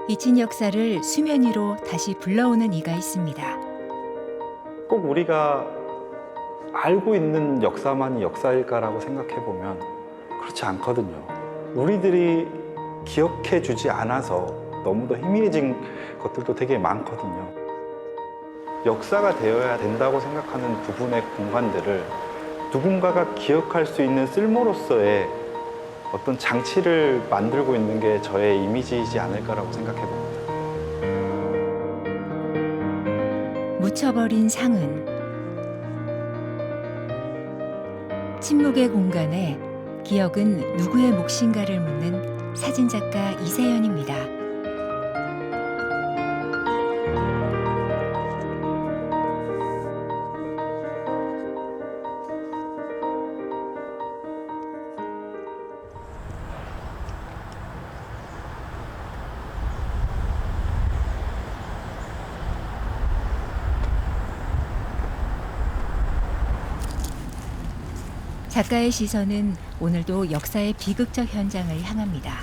잊힌 역사를 수면 위로 다시 불러오는 이가 있습니다. 꼭 우리가 알고 있는 역사만이 역사일까라고 생각해보면 그렇지 않거든요. 우리들이 기억해주지 않아서 너무도 희미해진 것들도 되게 많거든요. 역사가 되어야 된다고 생각하는 부분의 공간들을 누군가가 기억할 수 있는 쓸모로서의 어떤 장치를 만들고 있는 게 저의 이미지이지 않을까라고 생각해 봅니다. 묻혀버린 상은 침묵의 공간에 기억은 누구의 몫인가를 묻는 사진작가 이세연입니다. 작가의 시선은 오늘도 역사의 비극적 현장을 향합니다.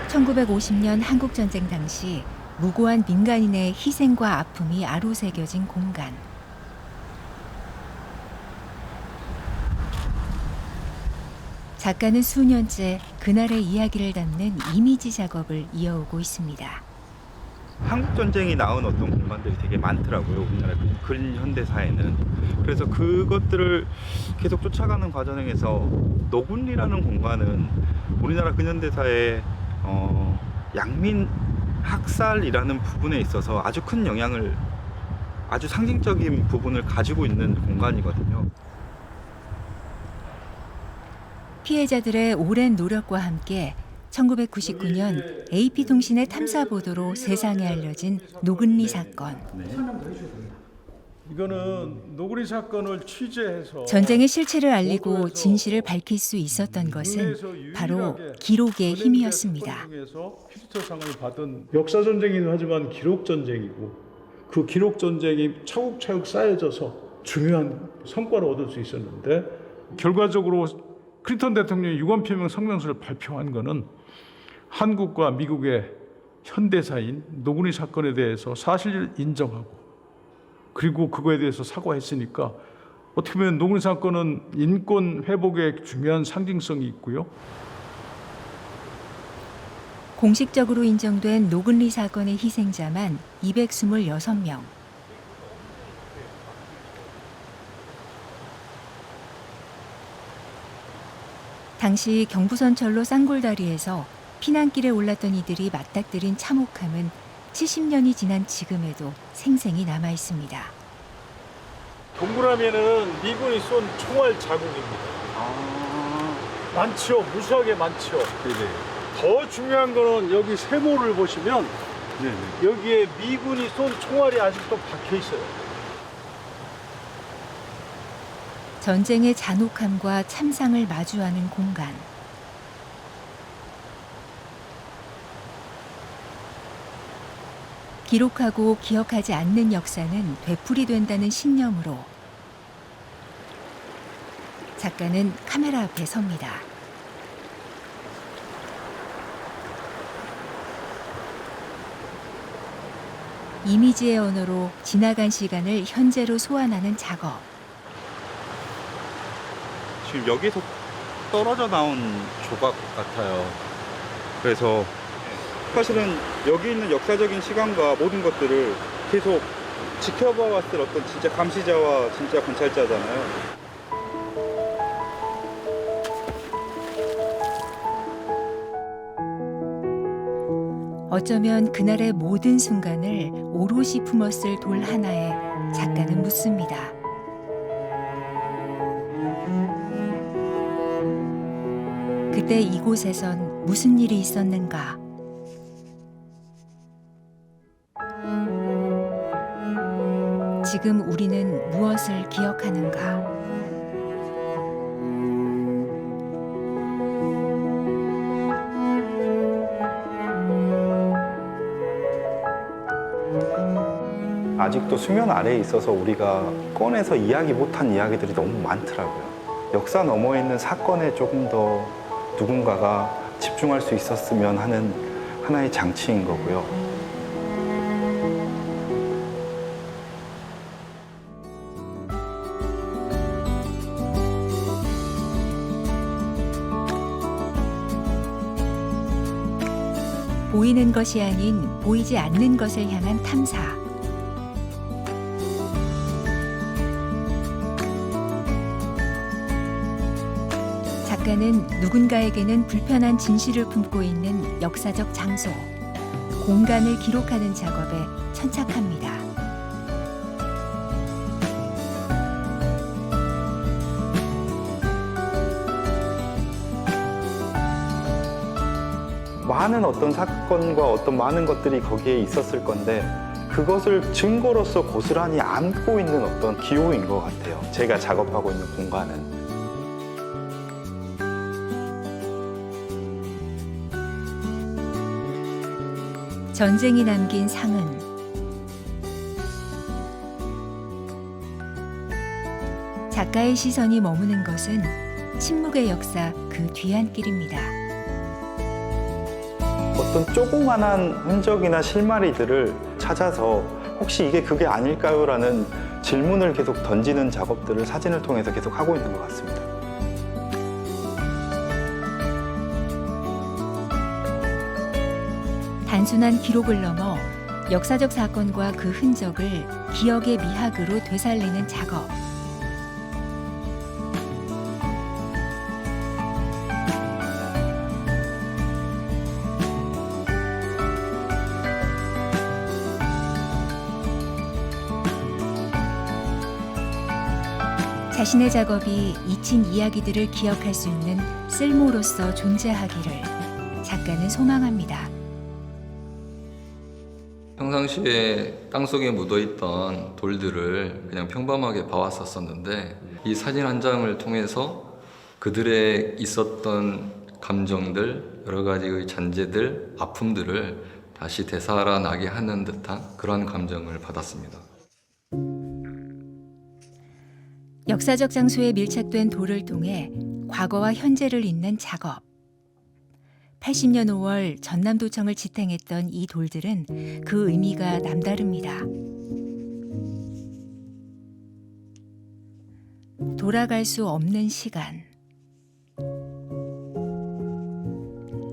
(1950년) 한국전쟁 당시 무고한 민간인의 희생과 아픔이 아로새겨진 공간. 작가는 수년째 그날의 이야기를 담는 이미지 작업을 이어오고 있습니다. 한국 전쟁이 낳은 어떤 공간들이 되게 많더라고요. 우리나라 근현대사에는. 그래서 그것들을 계속 쫓아가는 과정에서 노군리라는 공간은 우리나라 근현대사의 양민 학살이라는 부분에 있어서 아주 큰 영향을, 아주 상징적인 부분을 가지고 있는 공간이거든요. 피해자들의 오랜 노력과 함께 1999년 AP통신의 탐사 보도로 세상에 알려진 노근리 사건. 이거는 노구리 사건을 취재해서 전쟁의 실체를 알리고 진실을 밝힐 수 있었던 것은 바로 기록의 힘이었습니다. 피리터상을 받은 역사 전쟁이긴 하지만 기록 전쟁이고, 그 기록 전쟁이 차곡차곡 쌓여져서 중요한 성과를 얻을 수 있었는데, 결과적으로 클린턴 대통령이 유언표명 성명서를 발표한 것은 한국과 미국의 현대사인 노구리 사건에 대해서 사실을 인정하고, 그리고 그거에 대해서 사과했으니까 어떻게 보면 노구리 사건은 인권 회복의 중요한 상징성이 있고요. 공식적으로 인정된 노근리 사건의 희생자만 226명. 당시 경부선철로 쌍골다리에서 피난길에 올랐던 이들이 맞닥뜨린 참혹함은 70년이 지난 지금에도 생생히 남아 있습니다. 동그라미는 미군이 쏜 총알 자국입니다. 많죠. 무수하게 많죠. 더 중요한 거는 여기 세모를 보시면 여기에 미군이 쏜 총알이 아직도 박혀 있어요. 전쟁의 잔혹함과 참상을 마주하는 공간. 기록하고 기억하지 않는 역사는 되풀이된다는 신념으로 작가는 카메라 앞에 섭니다. 이미지의 언어로 지나간 시간을 현재로 소환하는 작업. 지금 여기서 떨어져 나온 조각 같아요. 그래서 사실은 여기 있는 역사적인 시간과 모든 것들을 계속 지켜봐왔을 어떤 진짜 감시자와 진짜 관찰자잖아요. 어쩌면 그날의 모든 순간을 오롯이 품었을 돌 하나에 작가는 묻습니다. 그때 이곳에선 무슨 일이 있었는가? 지금 우리는 무엇을 기억하는가? 아직도 수면 아래에 있어서 우리가 꺼내서 이야기 못한 이야기들이 너무 많더라고요. 역사 너머에 있는 사건에 조금 더 누군가가 집중할 수 있었으면 하는 하나의 장치인 거고요. 보이는 것이 아닌 보이지 않는 것을 향한 탐사. 작가는 누군가에게는 불편한 진실을 품고 있는 역사적 장소, 공간을 기록하는 작업에 천착합니다. 많은 어떤 사건과 어떤 많은 것들이 거기에 있었을 건데 그것을 증거로서 고스란히 안고 있는 어떤 기호인 것 같아요. 제가 작업하고 있는 공간은. 전쟁이 남긴 상흔. 작가의 시선이 머무는 것은 침묵의 역사 그 뒤안길입니다. 어떤 조그만한 흔적이나 실마리들을 찾아서 혹시 이게 그게 아닐까요? 라는 질문을 계속 던지는 작업들을 사진을 통해서 계속 하고 있는 것 같습니다. 단순한 기록을 넘어 역사적 사건과 그 흔적을 기억의 미학으로 되살리는 작업. 자신의 작업이 잊힌 이야기들을 기억할 수 있는 쓸모로서 존재하기를 작가는 소망합니다. 평상시에 땅속에 묻어있던 돌들을 그냥 평범하게 봐왔었는데 이 사진 한 장을 통해서 그들의 있었던 감정들, 여러 가지의 잔재들, 아픔들을 다시 되살아나게 하는 듯한 그런 감정을 받았습니다. 역사적 장소에 밀착된 돌을 통해 과거와 현재를 잇는 작업. 80년 5월 전남도청을 지탱했던 이 돌들은 그 의미가 남다릅니다. 돌아갈 수 없는 시간.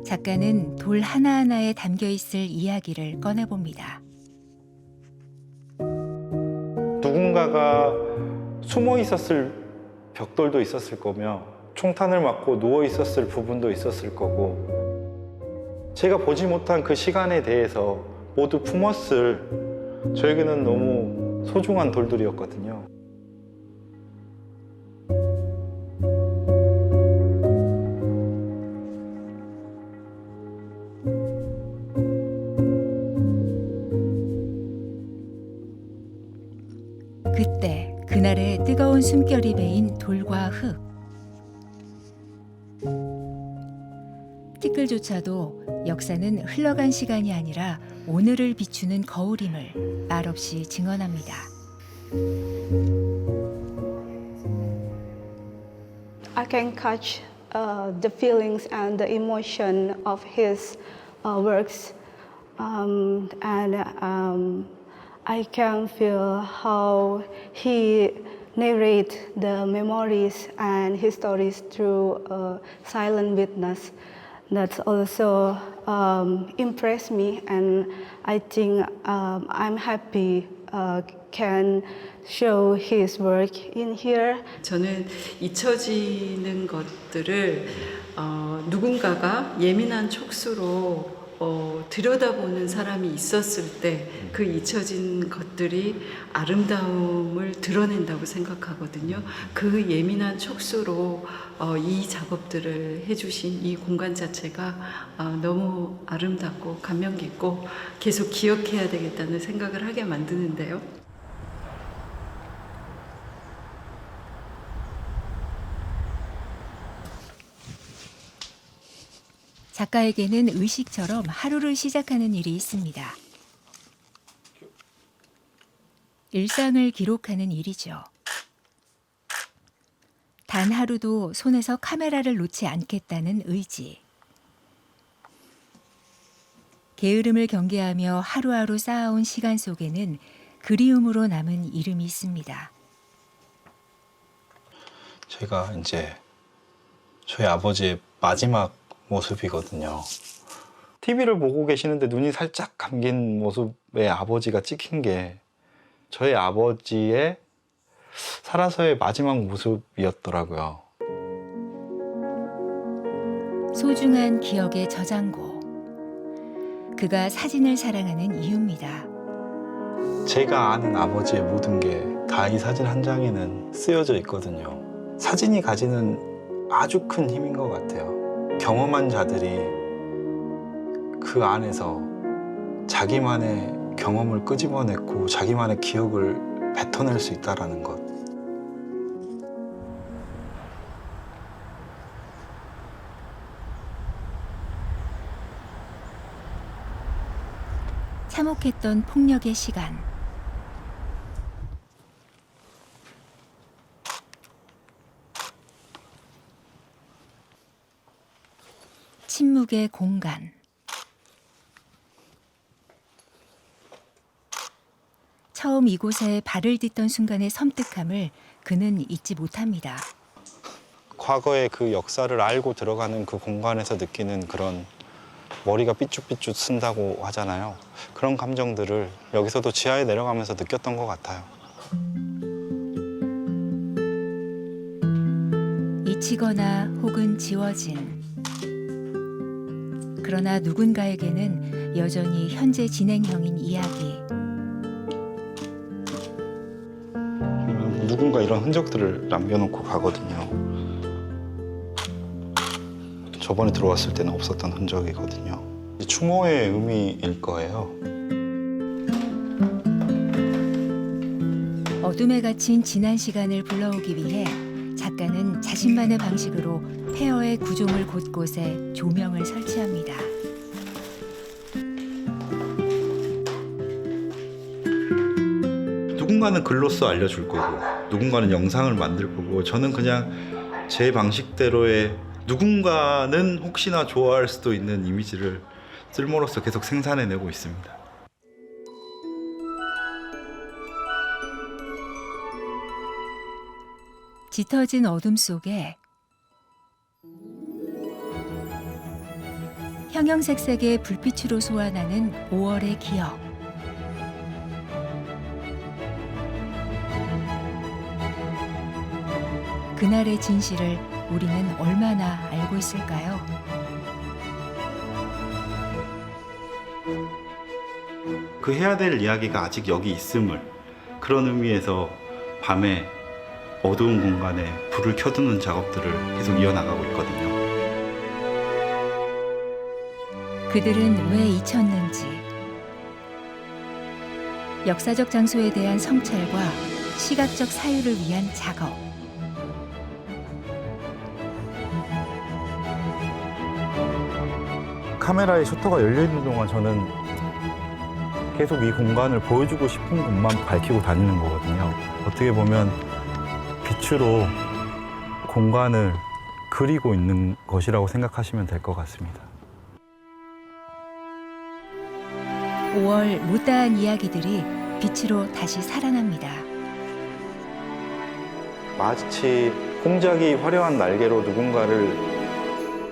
작가는 돌 하나하나에 담겨 있을 이야기를 꺼내봅니다. 누군가가 숨어 있었을 벽돌도 있었을 거며 총탄을 맞고 누워 있었을 부분도 있었을 거고 제가 보지 못한 그 시간에 대해서 모두 품었을 저에게는 너무 소중한 돌들이었거든요. 그때 그날의 뜨거운 숨결이 배인 돌과 흙. 티끌조차도 역사는 흘러간 시간이 아니라 오늘을 비추는 거울임을 말없이 증언합니다. I can catch the feelings and the emotion of his works, and I can feel how he narrates the memories and his stories through silent witness. That's also impressed me, and I think I'm happy can show his work in here. 저는 잊혀지는 것들을 누군가가 예민한 촉수로 들여다보는 사람이 있었을 때 그 잊혀진 것들이 아름다움을 드러낸다고 생각하거든요. 그 예민한 촉수로 이 작업들을 해주신 이 공간 자체가 너무 아름답고 감명 깊고 계속 기억해야 되겠다는 생각을 하게 만드는데요. 작가에게는 의식처럼 하루를 시작하는 일이 있습니다. 일상을 기록하는 일이죠. 단 하루도 손에서 카메라를 놓지 않겠다는 의지. 게으름을 경계하며 하루하루 쌓아온 시간 속에는 그리움으로 남은 이름이 있습니다. 제가 이제 저희 아버지의 마지막 모습이거든요. TV를 보고 계시는데 눈이 살짝 감긴 모습의 아버지가 찍힌 게 저희 아버지의 살아서의 마지막 모습이었더라고요. 소중한 기억의 저장고. 그가 사진을 사랑하는 이유입니다. 제가 아는 아버지의 모든 게 다 이 사진 한 장에는 쓰여져 있거든요. 사진이 가지는 아주 큰 힘인 것 같아요. 경험한 자들이 그 안에서 자기만의 경험을 끄집어냈고 자기만의 기억을 뱉어낼 수 있다는 것. 참혹했던 폭력의 시간. 침묵의 공간. 처음 이곳에 발을 딛던 순간의 섬뜩함을 그는 잊지 못합니다. 과거의 그 역사를 알고 들어가는 그 공간에서 느끼는 그런 머리가 삐쭉삐쭉 쓴다고 하잖아요. 그런 감정들을 여기서도 지하에 내려가면서 느꼈던 것 같아요. 잊히거나 혹은 지워진. 그러나 누군가에게는 여전히 현재 진행형인 이야기. 누군가 이런 흔적들을 남겨놓고 가거든요. 저번에 들어왔을 때는 없었던 흔적이거든요. 추모의 의미일 거예요. 어둠에 갇힌 지난 시간을 불러오기 위해 작가는 자신만의 방식으로 폐허의 구조물 곳곳에 조명을 설치합니다. 누군가는 글로써 알려줄 거고 누군가는 영상을 만들 거고 저는 그냥 제 방식대로의 누군가는 혹시나 좋아할 수도 있는 이미지를 쓸모로서 계속 생산해내고 있습니다. 짙어진 어둠 속에 형형색색의 불빛으로 솟아나는 5월의 기억. 그날의 진실을 우리는 얼마나 알고 있을까요? 그 해야 될 이야기가 아직 여기 있음을 그런 의미에서 밤에 어두운 공간에 불을 켜두는 작업들을 계속 이어나가고 있거든요. 그들은 왜 잊혔는지. 역사적 장소에 대한 성찰과 시각적 사유를 위한 작업. 카메라의 셔터가 열려있는 동안 저는 계속 이 공간을 보여주고 싶은 곳만 밝히고 다니는 거거든요. 어떻게 보면 빛으로 공간을 그리고 있는 것이라고 생각하시면 될 것 같습니다. 5월 못다한 이야기들이 빛으로 다시 살아납니다. 마치 공작이 화려한 날개로 누군가를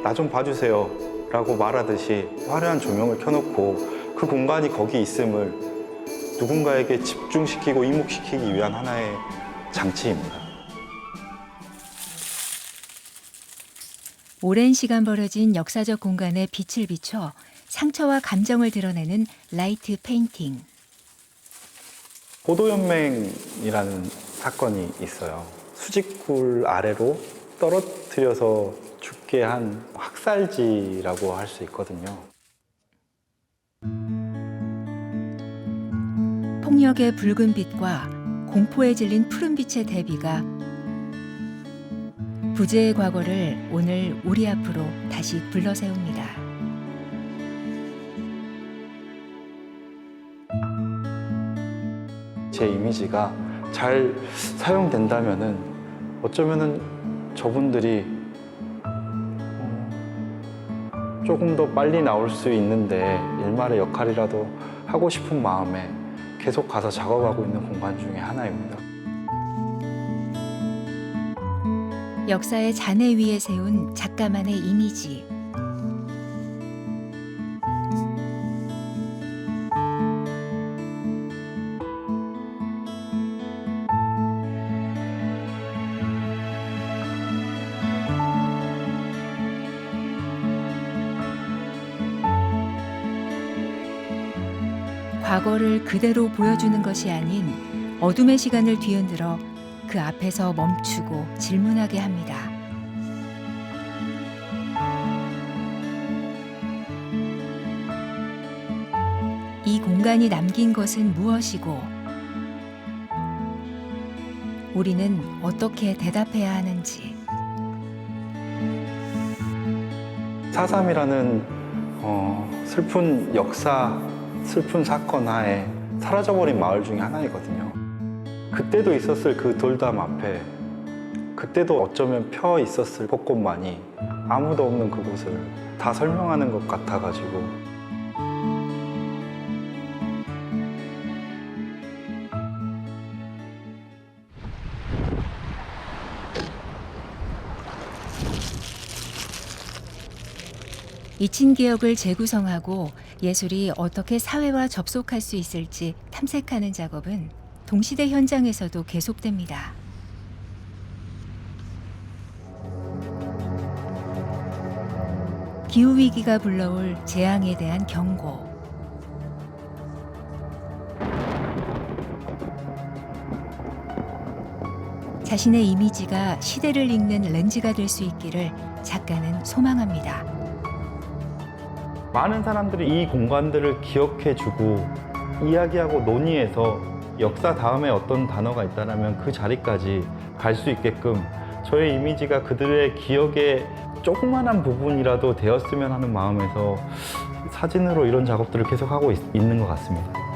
나 좀 봐주세요 라고 말하듯이 화려한 조명을 켜놓고 그 공간이 거기 있음을 누군가에게 집중시키고 이목시키기 위한 하나의 장치입니다. 오랜 시간 벌어진 역사적 공간에 빛을 비춰 상처와 감정을 드러내는 라이트 페인팅. 포도연맹이라는 사건이 있어요. 수직굴 아래로 떨어뜨려서 죽게 한 학살지라고 할 수 있거든요. 폭력의 붉은 빛과 공포에 질린 푸른 빛의 대비가 부재의 과거를 오늘 우리 앞으로 다시 불러세웁니다. 제 이미지가 잘 사용된다면은 어쩌면은 저분들이 조금 더 빨리 나올 수 있는데 일말의 역할이라도 하고 싶은 마음에 계속 가서 작업하고 있는 공간 중에 하나입니다. 역사의 잔해 위에 세운 작가만의 이미지. 과거를 그대로 보여주는 것이 아닌 어둠의 시간을 뒤흔들어 그 앞에서 멈추고 질문하게 합니다. 이 공간이 남긴 것은 무엇이고 우리는 어떻게 대답해야 하는지. 4.3이라는 슬픈 역사, 슬픈 사건 하에 사라져버린 마을 중에 하나이거든요. 그때도 있었을 그 돌담 앞에, 그때도 어쩌면 펴 있었을 벚꽃만이 아무도 없는 그곳을 다 설명하는 것 같아가지고 잊힌 기억을 재구성하고 예술이 어떻게 사회와 접속할 수 있을지 탐색하는 작업은 동시대 현장에서도 계속됩니다. 기후위기가 불러올 재앙에 대한 경고. 자신의 이미지가 시대를 읽는 렌즈가 될 수 있기를 작가는 소망합니다. 많은 사람들이 이 공간들을 기억해주고 이야기하고 논의해서 역사 다음에 어떤 단어가 있다면 그 자리까지 갈 수 있게끔 저의 이미지가 그들의 기억의 조그만한 부분이라도 되었으면 하는 마음에서 사진으로 이런 작업들을 계속하고 있는 것 같습니다.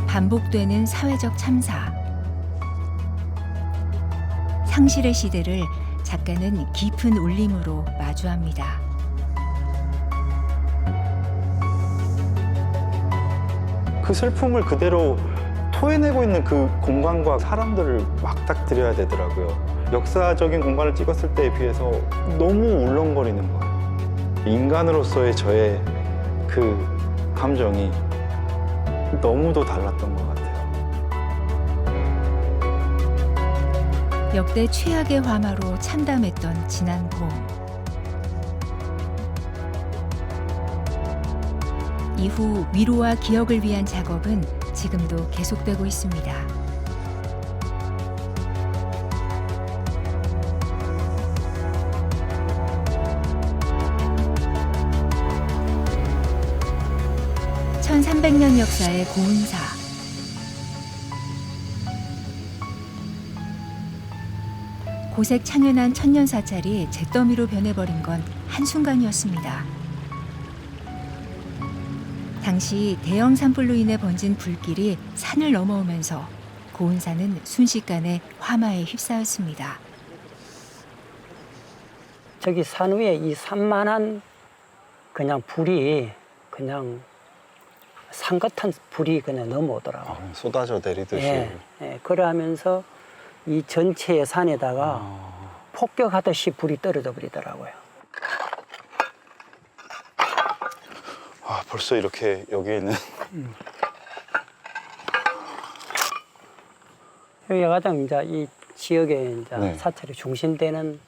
반복되는 사회적 참사. 상실의 시대를 작가는 깊은 울림으로 마주합니다. 그 슬픔을 그대로 토해내고 있는 그 공간과 사람들을 맞닥뜨려야 되더라고요. 역사적인 공간을 찍었을 때에 비해서 너무 울렁거리는 거예요. 인간으로서의 저의 그 감정이 너무도 달랐던 것 같아요. 역대 최악의 화마로 참담했던 지난 봄. 이후 위로와 기억을 위한 작업은 지금도 계속되고 있습니다. (1300년) 역사의 고운사. 고색 창연한 천년사찰이 잿더미로 변해버린 건 한순간이었습니다. 당시 대형 산불로 인해 번진 불길이 산을 넘어오면서 고운사는 순식간에 화마에 휩싸였습니다. 저기 산 위에 이 산만한 그냥 불이 그냥 산 같은 불이 그냥 넘어오더라고요. 쏟아져 내리듯이. 예, 그러면서 이 전체의 산에다가 폭격하듯이 불이 떨어져 버리더라고요. 벌써 이렇게 여기에는 여기가 가장 이제 이 지역에 이제 네. 사찰이 중심되는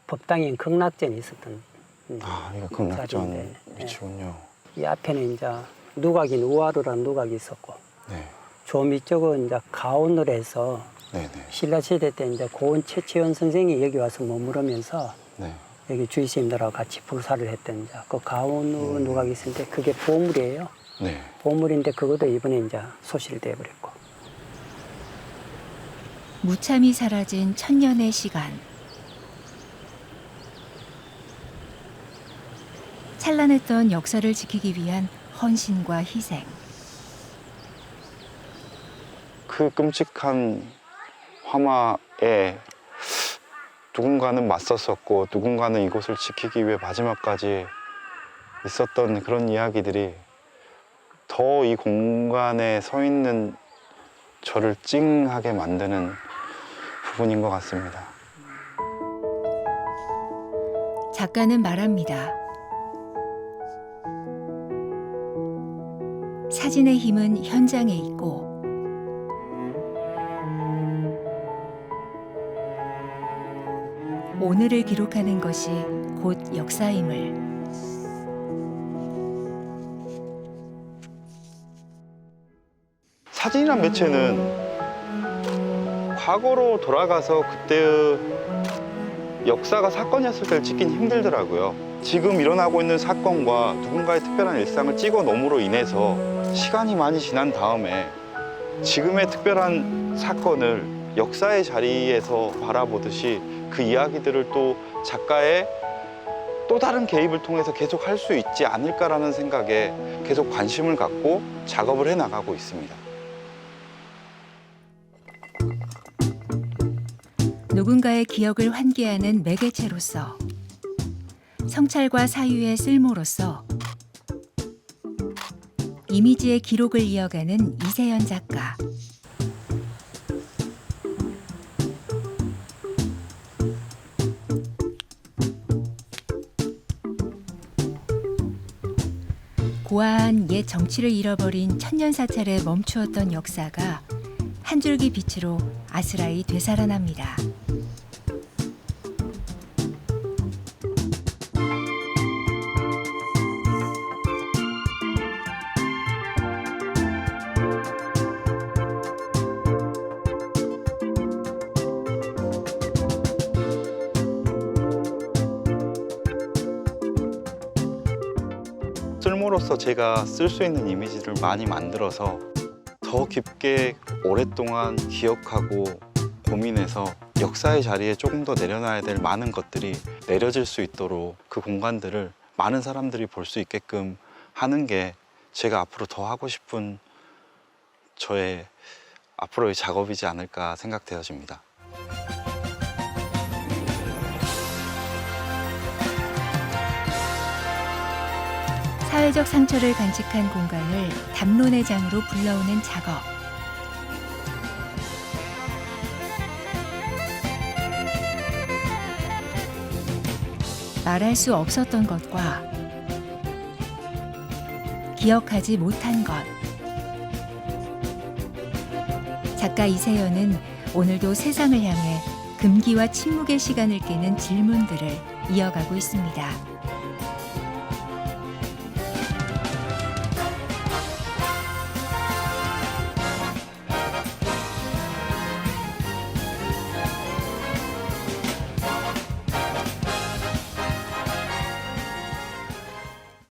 법당인 극락전이 있었던 이거 극락전 자리인데, 위치군요. 이 앞에는 이제 누각인 우아루라는 누각이 있었고 네, 저 밑쪽은 이제 가온으로 해서 네, 신라시대 때 이제 고은 최치원 선생이 여기 와서 머무르면서 네. 여기 주의스님들하고 같이 불사를 했던 이제 그 가온으로 누각이 있었는데 그게 보물이에요. 네. 보물인데 그것도 이번에 이제 소실돼 버렸고. 무참히 사라진 천년의 시간. 찬란했던 역사를 지키기 위한 헌신과 희생. 그 끔찍한 화마에 누군가는 맞섰었고 누군가는 이곳을 지키기 위해 마지막까지 있었던 그런 이야기들이 더 이 공간에 서 있는 저를 찡하게 만드는 부분인 것 같습니다. 작가는 말합니다. 사진의 힘은 현장에 있고 오늘을 기록하는 것이 곧 역사임을. 사진이란 매체는 과거로 돌아가서 그때의 역사가 사건이었을 때를 찍긴 힘들더라고요. 지금 일어나고 있는 사건과 누군가의 특별한 일상을 찍어 놓음으로 인해서 시간이 많이 지난 다음에 지금의 특별한 사건을 역사의 자리에서 바라보듯이 그 이야기들을 또 작가의 또 다른 개입을 통해서 계속 할 수 있지 않을까라는 생각에 계속 관심을 갖고 작업을 해나가고 있습니다. 누군가의 기억을 환기하는 매개체로서, 성찰과 사유의 쓸모로서 이미지의 기록을 이어가는 이세연 작가. 고아한 옛 정치를 잃어버린 천년사찰에 멈추었던 역사가 한 줄기 빛으로 아스라이 되살아납니다. 쓸모로서 제가 쓸 수 있는 이미지를 많이 만들어서 더 깊게 오랫동안 기억하고 고민해서 역사의 자리에 조금 더 내려놔야 될 많은 것들이 내려질 수 있도록 그 공간들을 많은 사람들이 볼 수 있게끔 하는 게 제가 앞으로 더 하고 싶은 저의 앞으로의 작업이지 않을까 생각되어집니다. 사회적 상처를 간직한 공간을 담론의 장으로 불러오는 작업. 말할 수 없었던 것과 기억하지 못한 것. 작가 이세연은 오늘도 세상을 향해 금기와 침묵의 시간을 깨는 질문들을 이어가고 있습니다.